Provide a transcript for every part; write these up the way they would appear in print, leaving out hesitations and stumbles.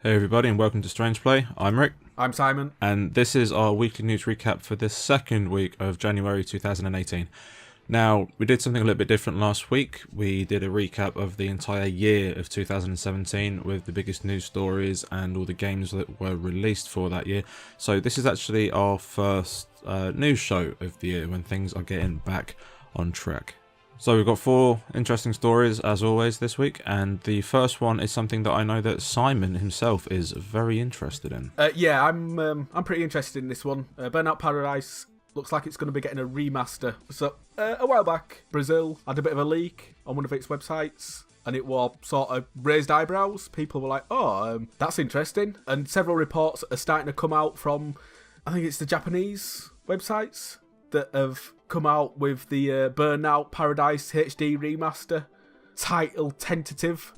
Hey everybody and welcome to StrangePlay. I'm Rick. I'm Simon. And this is our weekly news recap for the second week of January 2018. Now, we did something a little bit different last week. We did a recap of the entire year of 2017 with the biggest news stories and all the games that were released for that year. So this is actually our first news show of the year when things are getting back on track. So we've got 4 interesting stories as always this week, and the first one is something that I know that Simon himself is very interested in. Yeah, I'm pretty interested in this one. Burnout Paradise looks like it's going to be getting a remaster. So a while back, Brazil had a bit of a leak on one of its websites, and it was sort of raised eyebrows. People were like, "Oh, that's interesting," and several reports are starting to come out from, I think it's the Japanese websites that have come out with the Burnout Paradise HD remaster, titled tentative,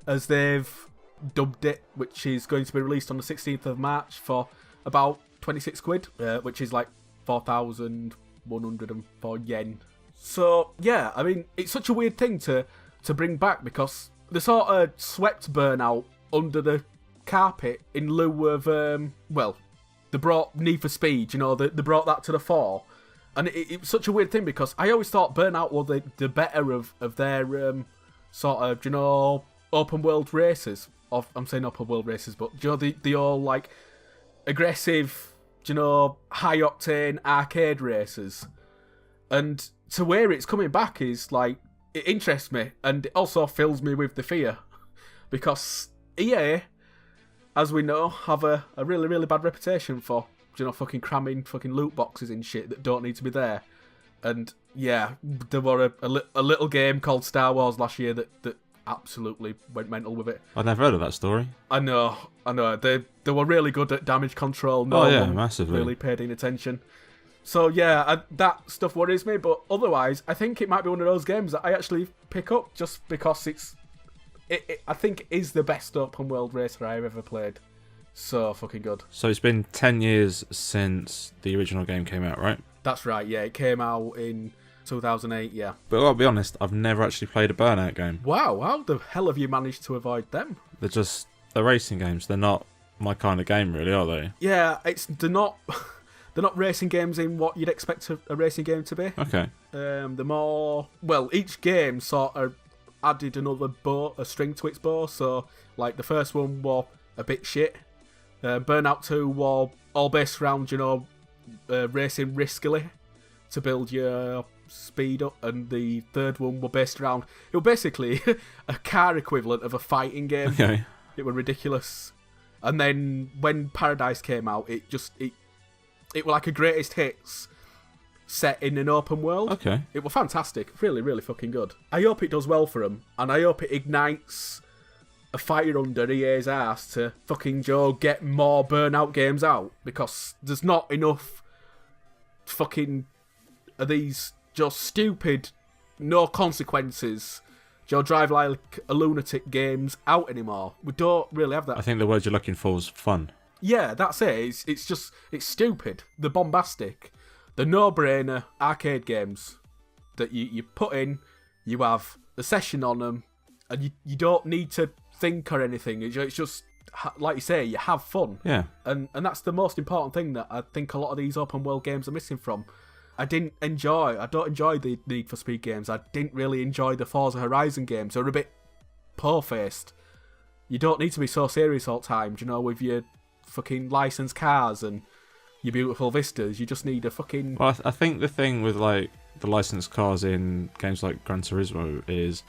as they've dubbed it, which is going to be released on the 16th of March for about 26 quid, which is like 4,104 yen. So yeah, I mean, it's such a weird thing to bring back, because they sort of swept Burnout under the carpet in lieu of, they brought Need for Speed, they brought that to the fore. And it's such a weird thing, because I always thought Burnout was the better of their sort of, open world races. I'm saying open world races, but the all like aggressive, high octane arcade races. And to where it's coming back is like, it interests me, and it also fills me with the fear, because EA, as we know, have a really, really bad reputation for fucking cramming fucking loot boxes and shit that don't need to be there. And yeah, there were a little game called Star Wars last year that absolutely went mental with it. I'd never heard of that story. I know. They were really good at damage control. No one massively. Really paid any attention. So yeah, that stuff worries me. But otherwise, I think it might be one of those games that I actually pick up just because I think it is the best open world racer I've ever played. So fucking good. So it's been 10 years since the original game came out, right? That's right, yeah. It came out in 2008, yeah. But I'll be honest, I've never actually played a Burnout game. Wow, how the hell have you managed to avoid them? They're racing games. They're not my kind of game, really, are they? Yeah, they're not racing games in what you'd expect a racing game to be. Okay. Each game sort of added another a string to its bow. So, like, the first one was a bit shit. Burnout 2 was all based around, racing riskily to build your speed up, and the third one was based around, it was basically a car equivalent of a fighting game. Okay. It was ridiculous. And then when Paradise came out, it was like a greatest hits set in an open world. Okay. It was fantastic. Really, really fucking good. I hope it does well for them, and I hope it ignites a fire under EA's ass to fucking get more Burnout games out, because there's not enough fucking of these just stupid, no consequences, drive like a lunatic games out anymore. We don't really have that. I think the word you're looking for is fun. Yeah, that's it. It's stupid. The bombastic, the no-brainer arcade games that you put in, you have a session on them, and you don't need to think or anything. It's just, like you say, you have fun. Yeah. And that's the most important thing that I think a lot of these open world games are missing from. I don't enjoy the Need for Speed games. I didn't really enjoy the Forza Horizon games. They're a bit poor-faced. You don't need to be so serious all the time, with your fucking licensed cars and your beautiful vistas. You just need a fucking... Well, I think the thing with, like, the licensed cars in games like Gran Turismo is,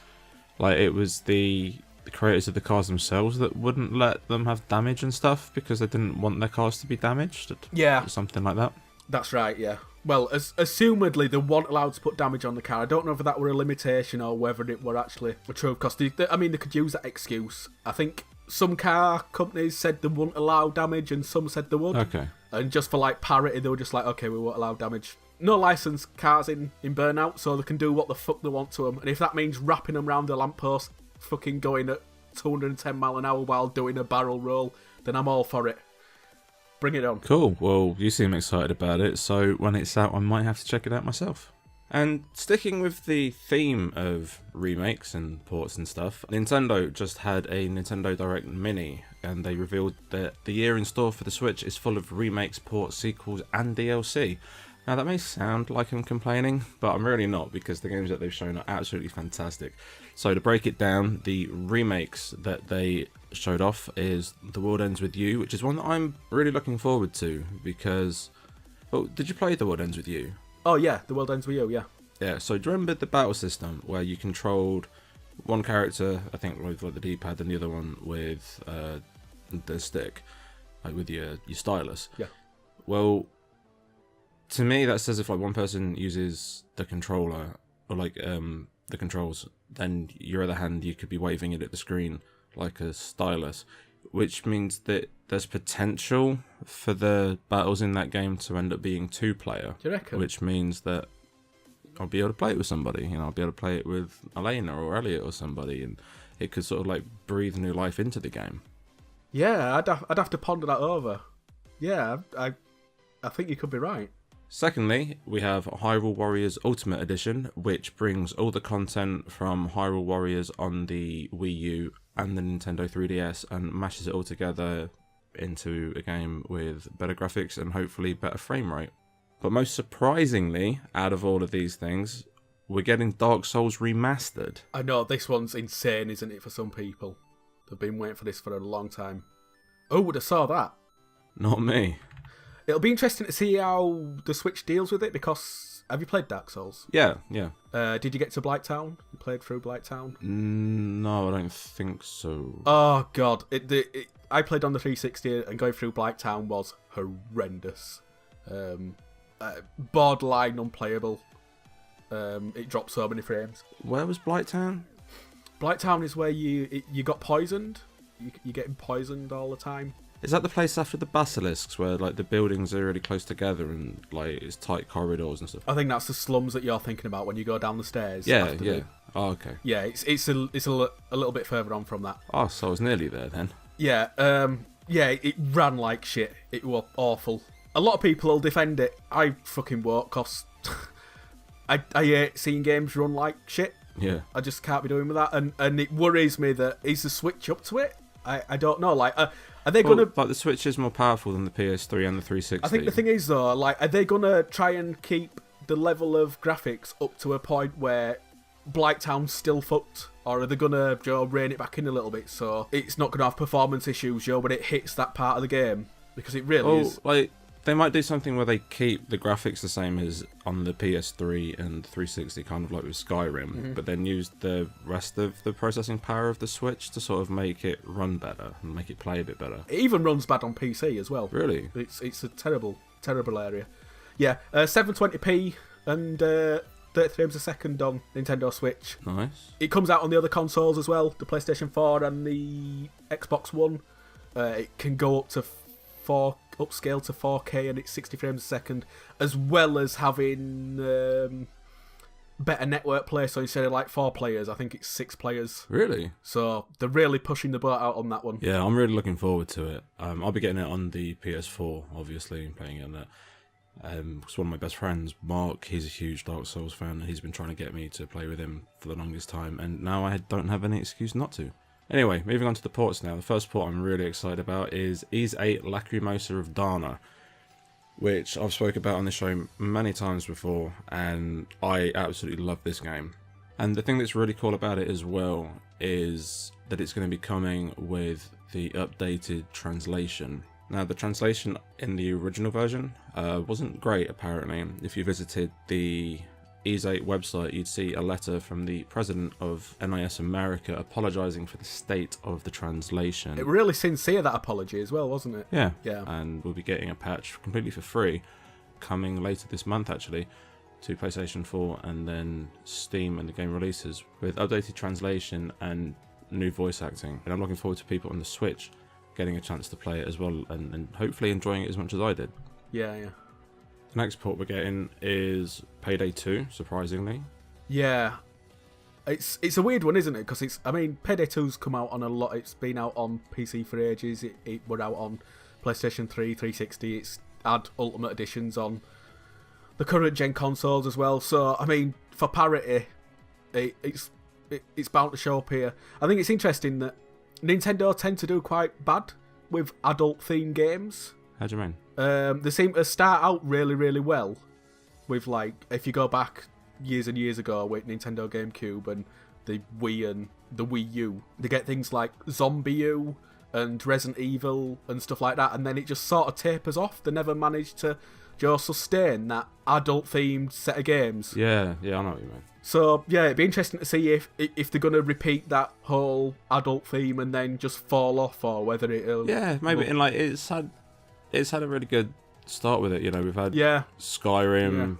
like, it was the creators of the cars themselves that wouldn't let them have damage and stuff because they didn't want their cars to be damaged. Yeah. Or something like that. That's right, yeah. Well, assumedly they weren't allowed to put damage on the car. I don't know if that were a limitation or whether it were actually true, because they could use that excuse. I think some car companies said they wouldn't allow damage and some said they would. Okay. And just for like parity, they were just like, okay, we won't allow damage. No licensed cars in Burnout, so they can do what the fuck they want to them. And if that means wrapping them around the lamppost, fucking going at 210 mile an hour while doing a barrel roll, then I'm all for it. Bring it on. Cool. Well, you seem excited about it, so when it's out, I might have to check it out myself. And sticking with the theme of remakes and ports and stuff, Nintendo just had a Nintendo Direct Mini, and they revealed that the year in store for the Switch is full of remakes, ports, sequels, and DLC. Now that may sound like I'm complaining, but I'm really not, because the games that they've shown are absolutely fantastic. So to break it down, the remakes that they showed off is The World Ends With You, which is one that I'm really looking forward to, because... Well, did you play The World Ends With You? Oh yeah, The World Ends With You, yeah. Yeah, so do you remember the battle system where you controlled one character, I think with like the D-pad, and the other one with the stick, like with your stylus? Yeah. Well, to me that says if like one person uses the controller, or like the controls, then your other hand you could be waving it at the screen like a stylus, which means that there's potential for the battles in that game to end up being 2-player. Do you reckon? Which means that I'll be able to play it with somebody. You know, I'll be able to play it with Elena or Elliot or somebody, and it could sort of like breathe new life into the game. Yeah, I'd have to ponder that over. Yeah, I think you could be right. Secondly, we have Hyrule Warriors Ultimate Edition, which brings all the content from Hyrule Warriors on the Wii U and the Nintendo 3DS and mashes it all together into a game with better graphics and hopefully better frame rate. But most surprisingly, out of all of these things, we're getting Dark Souls Remastered. I know, this one's insane, isn't it, for some people? They've been waiting for this for a long time. Oh, would have saw that. Not me. It'll be interesting to see how the Switch deals with it, because... Have you played Dark Souls? Yeah. Did you get to Blighttown? You played through Blighttown? No, I don't think so. Oh, God. I played on the 360, and going through Blighttown was horrendous. Borderline unplayable. It dropped so many frames. Where was Blighttown? Blighttown is where you got poisoned. You're getting poisoned all the time. Is that the place after the basilisks where like the buildings are really close together and like it's tight corridors and stuff? I think that's the slums that you're thinking about when you go down the stairs. Yeah. Oh, okay. Yeah, it's a little bit further on from that. Oh, so I was nearly there then. Yeah, it ran like shit. It was awful. A lot of people will defend it. I fucking won't, cause I hate seeing games run like shit. Yeah. I just can't be doing with that, and it worries me that is the Switch up to it? I don't know. Like, are they gonna like the Switch is more powerful than the PS3 and the 360? I think the thing is though, like, are they gonna try and keep the level of graphics up to a point where Blighttown's still fucked, or are they gonna rein it back in a little bit so it's not gonna have performance issues, when it hits that part of the game? Because it really is. Like they might do something where they keep the graphics the same as on the PS3 and 360, kind of like with Skyrim, but then use the rest of the processing power of the Switch to sort of make it run better and make it play a bit better. It even runs bad on PC as well. Really? It's a terrible area. Yeah, 720p and 30 frames a second on Nintendo Switch. Nice. It comes out on the other consoles as well, the PlayStation 4 and the Xbox One. It can go up to upscale to 4K and it's 60 frames a second, as well as having better network play. So instead of like 4 players, I think it's 6 players. Really? So they're really pushing the boat out on that one. Yeah, I'm really looking forward to it. I'll be getting it on the PS4, obviously, and playing it on that. Because one of my best friends, Mark, he's a huge Dark Souls fan. He's been trying to get me to play with him for the longest time, and now I don't have any excuse not to. Anyway, moving on to the ports now. The first port I'm really excited about is Ys 8 Lacrimosa of Dana, which I've spoken about on the show many times before, and I absolutely love this game. And the thing that's really cool about it as well is that it's going to be coming with the updated translation. Now, the translation in the original version wasn't great, apparently. If you visited the Ys 8 website, you'd see a letter from the president of NIS America apologising for the state of the translation. It really sincere, that apology as well, wasn't it? Yeah. Yeah. And we'll be getting a patch completely for free coming later this month, actually, to PlayStation 4 and then Steam and the game releases with updated translation and new voice acting. And I'm looking forward to people on the Switch getting a chance to play it as well and hopefully enjoying it as much as I did. Yeah. The next port we're getting is Payday 2, surprisingly. Yeah. It's a weird one, isn't it? Because Payday 2's come out on a lot. It's been out on PC for ages. It were out on PlayStation 3, 360. It's had Ultimate Editions on the current gen consoles as well. So, I mean, for parity, it's bound to show up here. I think it's interesting that Nintendo tend to do quite bad with adult-themed games. How do you mean? They seem to start out really, really well with, like, if you go back years and years ago with Nintendo GameCube and the Wii and the Wii U, they get things like Zombie U and Resident Evil and stuff like that, and then it just sort of tapers off. They never managed to just sustain that adult-themed set of games. Yeah, I know what you mean. So, yeah, it'd be interesting to see if they're going to repeat that whole adult theme and then just fall off, or whether it'll... Yeah, maybe. And, like, it's had a really good start with it. You know, we've had Skyrim.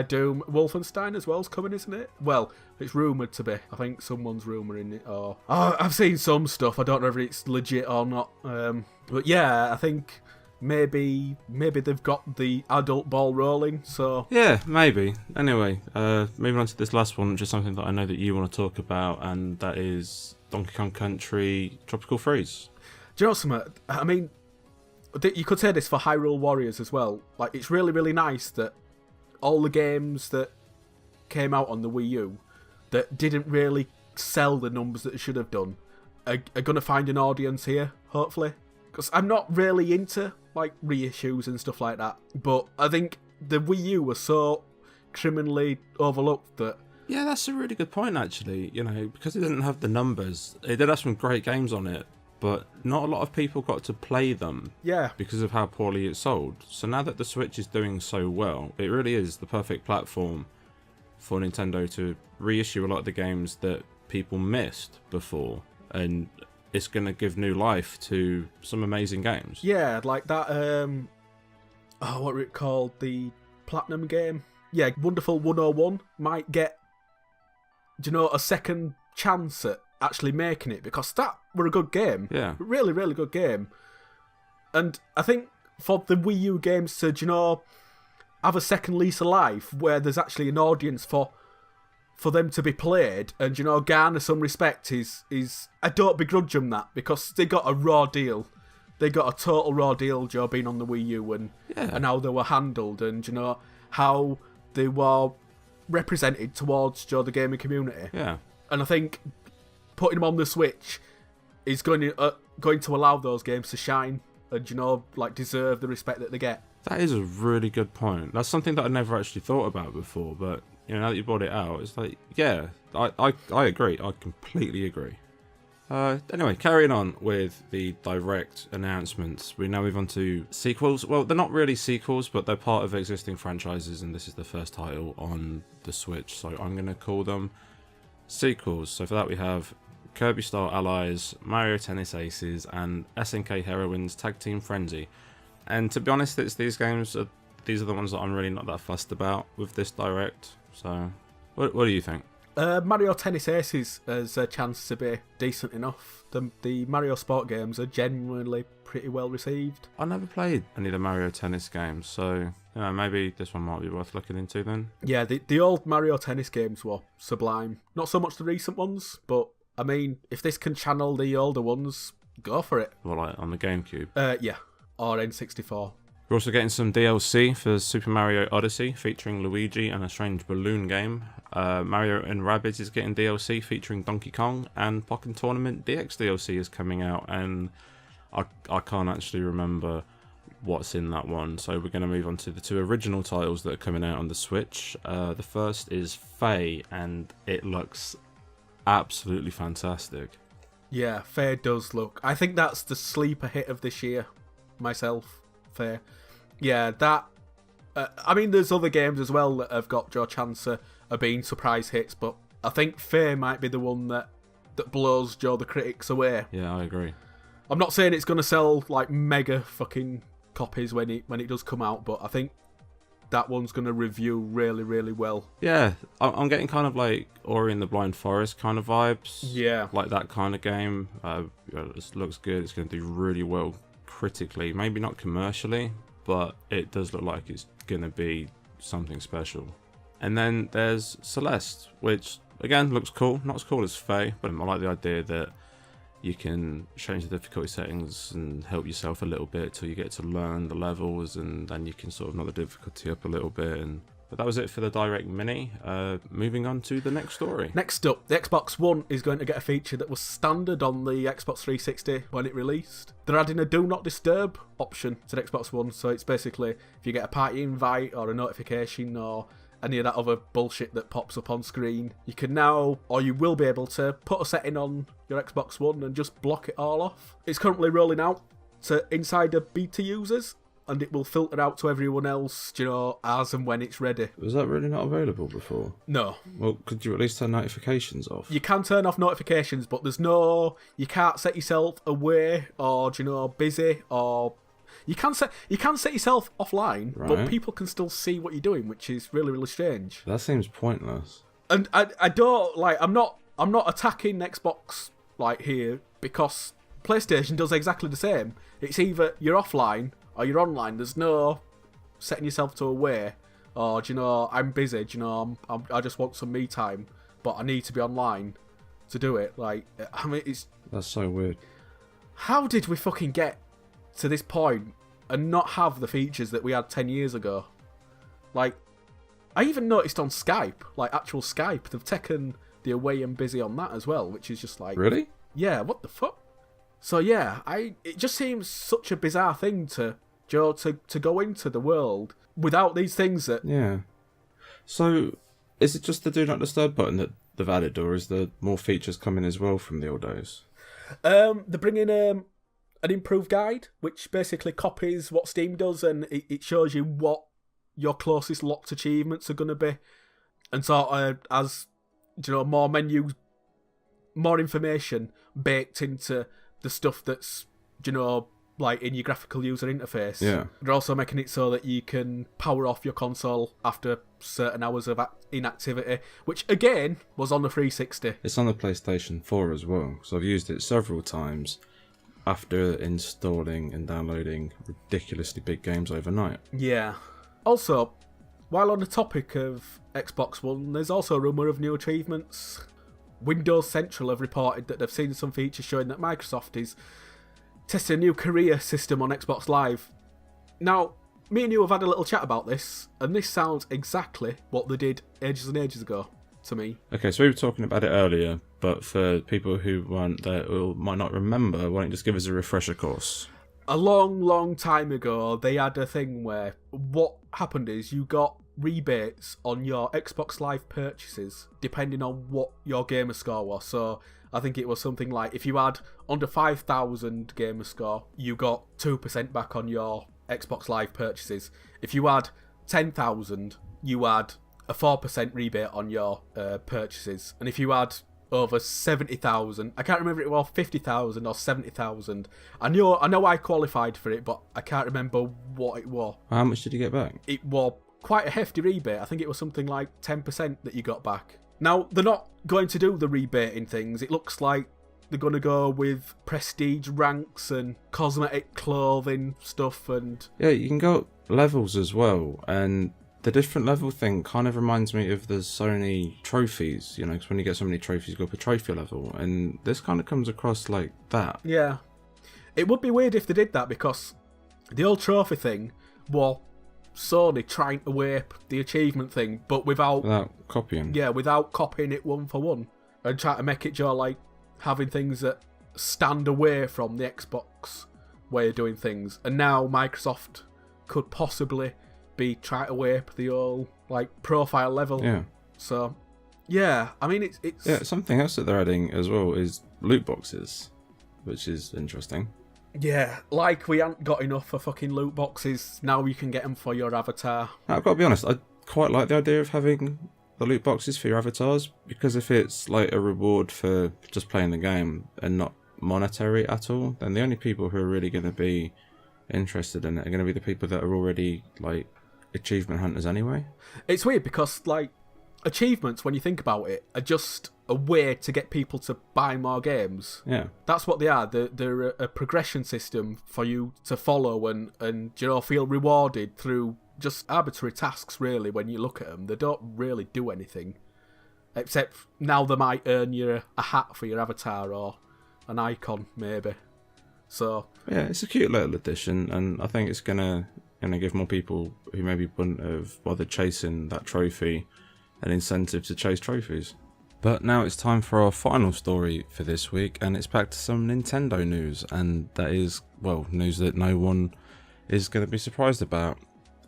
Doom. Wolfenstein as well is coming, isn't it? Well, it's rumoured to be. I think someone's rumouring it. Or I've seen some stuff. I don't know if it's legit or not. But yeah, I think maybe they've got the adult ball rolling. So yeah, maybe. Anyway, moving on to this last one, which is something that I know that you want to talk about, and that is Donkey Kong Country Tropical Freeze. Do you know something? I mean, you could say this for Hyrule Warriors as well. Like, it's really, really nice that all the games that came out on the Wii U that didn't really sell the numbers that it should have done are going to find an audience here, hopefully. Because I'm not really into, like, reissues and stuff like that. But I think the Wii U was so criminally overlooked that... Yeah, that's a really good point, actually. You know, because it didn't have the numbers. It did have some great games on it, but not a lot of people got to play them. Yeah. Because of how poorly it sold. So now that the Switch is doing so well, it really is the perfect platform for Nintendo to reissue a lot of the games that people missed before, and it's going to give new life to some amazing games. Yeah, like that, what were it called? The Platinum game? Yeah, Wonderful 101 might get, a second chance at actually making it, because that were a good game. Yeah. Really, really good game. And I think for the Wii U games to, have a second lease of life where there's actually an audience for them to be played and, garner some respect is I don't begrudge them that, because they got a raw deal. They got a total raw deal, being on the Wii U and how they were handled and, how they were represented towards, the gaming community. Yeah. And I think putting them on the Switch is going to allow those games to shine and, deserve the respect that they get. That is a really good point. That's something that I never actually thought about before, but now that you brought it out, it's like, yeah, I agree. I completely agree. Anyway, carrying on with the direct announcements, we now move on to sequels. Well, they're not really sequels, but they're part of existing franchises, and this is the first title on the Switch, so I'm going to call them sequels. So for that we have Kirby Star Allies, Mario Tennis Aces, and SNK Heroines Tag Team Frenzy. And to be honest, these are the ones that I'm really not that fussed about with this direct. So, what do you think? Mario Tennis Aces has a chance to be decent enough. The Mario Sport games are genuinely pretty well received. I never played any of the Mario Tennis games, so maybe this one might be worth looking into then. Yeah, the old Mario Tennis games were sublime. Not so much the recent ones, but I mean, if this can channel the older ones, go for it. Well, like on the GameCube? Yeah, or N64. We're also getting some DLC for Super Mario Odyssey, featuring Luigi and a strange balloon game. Mario and Rabbids is getting DLC featuring Donkey Kong, and Pokken Tournament DX DLC is coming out, and I can't actually remember what's in that one. So we're going to move on to the two original titles that are coming out on the Switch. The first is Faye, and it looks absolutely fantastic. Yeah, Faye does look. I think that's the sleeper hit of this year, myself. Faye. Yeah, that... I mean, there's other games as well that have got your chance of being surprise hits, but I think Faye might be the one that blows the critics away. Yeah, I agree. I'm not saying it's going to sell like mega fucking copies when it does come out, but I think that one's going to review really, really well. Yeah, I'm getting kind of like Ori and the Blind Forest kind of vibes. Yeah. Like that kind of game. It looks good. It's going to do really well critically. Maybe not commercially, but it does look like it's going to be something special. And then there's Celeste, which again looks cool. Not as cool as Faye, but I like the idea that you can change the difficulty settings and help yourself a little bit till you get to learn the levels, and then you can sort of knock the difficulty up a little bit. But that was it for the Direct Mini. Moving on to the next story. Next up, the Xbox One is going to get a feature that was standard on the Xbox 360 when it released. They're adding a Do Not Disturb option to the Xbox One, so it's basically if you get a party invite or a notification or any of that other bullshit that pops up on screen, you can now, or you will be able to, put a setting on your Xbox One and just block it all off. It's currently rolling out to insider beta users, and it will filter out to everyone else, as and when it's ready. Was that really not available before? No. Well, could you at least turn notifications off? You can turn off notifications, but you can't set yourself away or, busy, or you can set yourself offline, right, but people can still see what you're doing, which is really, really strange. That seems pointless. And I don't, I'm not attacking Xbox, here, because PlayStation does exactly the same. It's either you're offline or you're online. There's no setting yourself to away, or I'm busy. I just want some me time, but I need to be online to do it. That's so weird. How did we fucking get to this point and not have the features that we had 10 years ago? I even noticed on Skype, actual Skype, they've taken the away and busy on that as well, which is just really? Yeah, what the fuck? So yeah, it just seems such a bizarre thing to go into the world without these things that... Yeah. So, is it just the Do Not Disturb button that they've added, or is there more features coming as well from the old days? They're bringing an improved guide, which basically copies what Steam does, and it shows you what your closest locked achievements are going to be. And sort of, as, more menus, more information baked into the stuff that's, in your graphical user interface. Yeah. They're also making it so that you can power off your console after certain hours of inactivity, which again was on the 360. It's on the PlayStation 4 as well, so I've used it several times after installing and downloading ridiculously big games overnight. Yeah. Also, while on the topic of Xbox One, there's also a rumour of new achievements. Windows Central have reported that they've seen some features showing that Microsoft is testing a new career system on Xbox Live. Now, me and you have had a little chat about this, and this sounds exactly what they did ages and ages ago to me. Okay, so we were talking about it earlier, but for people who weren't there or might not remember, why don't you just give us a refresher course? A long, long time ago, they had a thing where what happened is you got rebates on your Xbox Live purchases depending on what your gamer score was. So I think it was something like if you had under 5,000 gamer score, you got 2% back on your Xbox Live purchases. If you had 10,000, you had a 4% rebate on your purchases. And if you had over 70,000, I can't remember if it was 50,000 or 70,000. I know I qualified for it, but I can't remember what it was. How much did you get back? It was quite a hefty rebate. I think it was something like 10% that you got back. Now, they're not going to do the rebating things. It looks like they're going to go with prestige ranks and cosmetic clothing stuff. And yeah, you can go up levels as well, and the different level thing kind of reminds me of the Sony trophies, because when you get so many trophies, you go up a trophy level, and this kind of comes across like that. Yeah. It would be weird if they did that, because the old trophy thing was Sony trying to whip the achievement thing, but without copying. Yeah, without copying it one for one, and trying to make it having things that stand away from the Xbox way of doing things. And now Microsoft could possibly be trying to whip the old profile level. Yeah. So yeah, I mean it's yeah. Something else that they're adding as well is loot boxes, which is interesting. Yeah, we haven't got enough for fucking loot boxes. Now you can get them for your avatar. I've got to be honest, I quite like the idea of having the loot boxes for your avatars, because if it's a reward for just playing the game and not monetary at all, then the only people who are really going to be interested in it are going to be the people that are already achievement hunters anyway. It's weird because achievements, when you think about it, are just a way to get people to buy more games. Yeah, that's what they are. They're a progression system for you to follow and feel rewarded through just arbitrary tasks. Really, when you look at them, they don't really do anything except now they might earn you a hat for your avatar, or an icon, maybe. So yeah, it's a cute little addition, and I think it's gonna give more people who maybe wouldn't have bothered chasing that trophy an incentive to chase trophies. But now it's time for our final story for this week, and it's back to some Nintendo news, and that is, well, news that no one is going to be surprised about,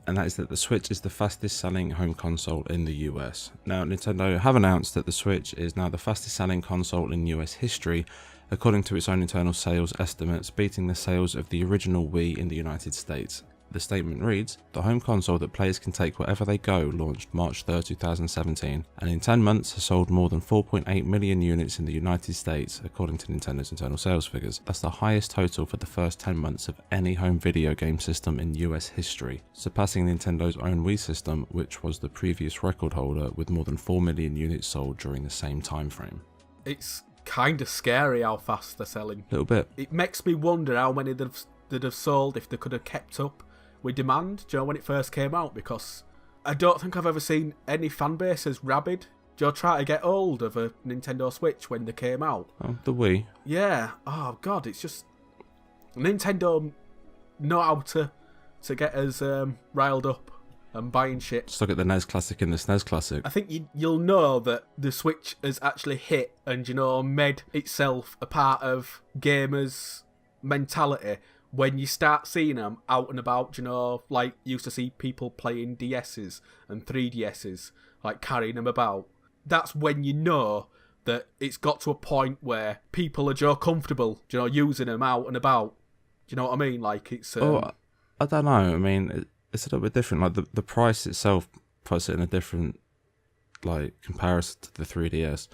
and that is that the Switch is the fastest selling home console in the US. Now, Nintendo have announced that the Switch is now the fastest selling console in US history, according to its own internal sales estimates, beating the sales of the original Wii in the United States. The statement reads, "The home console that players can take wherever they go launched March 3rd, 2017, and in 10 months has sold more than 4.8 million units in the United States, according to Nintendo's internal sales figures. That's the highest total for the first 10 months of any home video game system in US history, surpassing Nintendo's own Wii system, which was the previous record holder with more than 4 million units sold during the same time frame." It's kind of scary how fast they're selling. A little bit. It makes me wonder how many they'd have sold if they could have kept up with demand, do you know, when it first came out, because I don't think I've ever seen any fan base as rabid. Do you try to get hold of a Nintendo Switch when they came out? Oh, the Wii. Yeah. Oh god, it's just Nintendo know how to get us riled up and buying shit. Just look at the NES Classic and the SNES Classic. I think you'll know that the Switch has actually hit and, you know, made itself a part of gamers' mentality when you start seeing them out and about, you know, like you used to see people playing DS's and 3DS's, like carrying them about. That's when you know that it's got to a point where people are just comfortable, you know, using them out and about. Do you know what I mean? Like it's... I don't know. I mean, it's a little bit different. Like the price itself puts it in a different, like, comparison to the 3DS.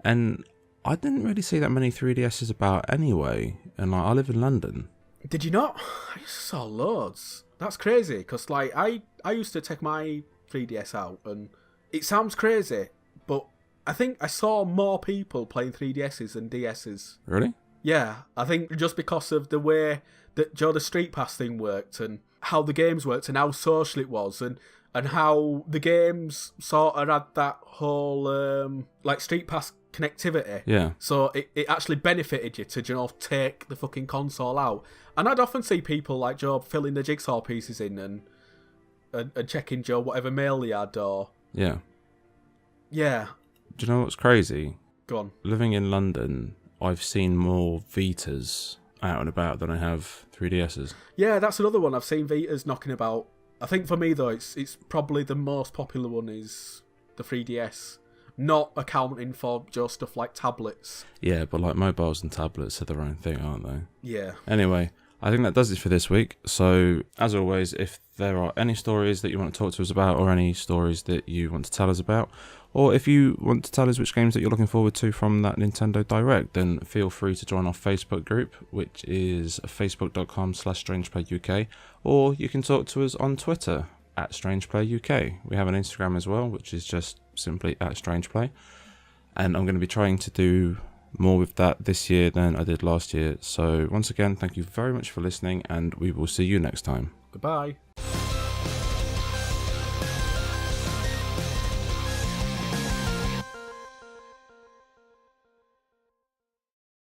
And I didn't really see that many 3DS's about anyway. And like, I live in London. Did you not? I just saw loads. That's crazy, because like I used to take my 3DS out, and it sounds crazy, but I think I saw more people playing 3DS's than DS's. Really? Yeah, I think just because of the way that the Street Pass thing worked, and how the games worked, and how social it was, and how the games sort of had that whole like Street Pass connectivity. Yeah. So it actually benefited you to, you know, take the fucking console out. And I'd often see people like Joe filling the jigsaw pieces in and checking Joe whatever mail he had or... Yeah. Yeah. Do you know what's crazy? Go on. Living in London, I've seen more Vitas out and about than I have 3DS's. Yeah, that's another one. I've seen Vitas knocking about. I think for me though, it's probably the most popular one is the 3DS. Not accounting for just stuff like tablets. Yeah, but like mobiles and tablets are their own thing, aren't they? Yeah. Anyway, I think that does it for this week. So, as always, if there are any stories that you want to talk to us about, or any stories that you want to tell us about, or if you want to tell us which games that you're looking forward to from that Nintendo Direct, then feel free to join our Facebook group, which is facebook.com/StrangePlayUK, or you can talk to us on Twitter @StrangePlayUK. We have an Instagram as well, which is just simply @StrangePlay. And I'm going to be trying to do more with that this year than I did last year. So once again, thank you very much for listening, and we will see you next time. Goodbye.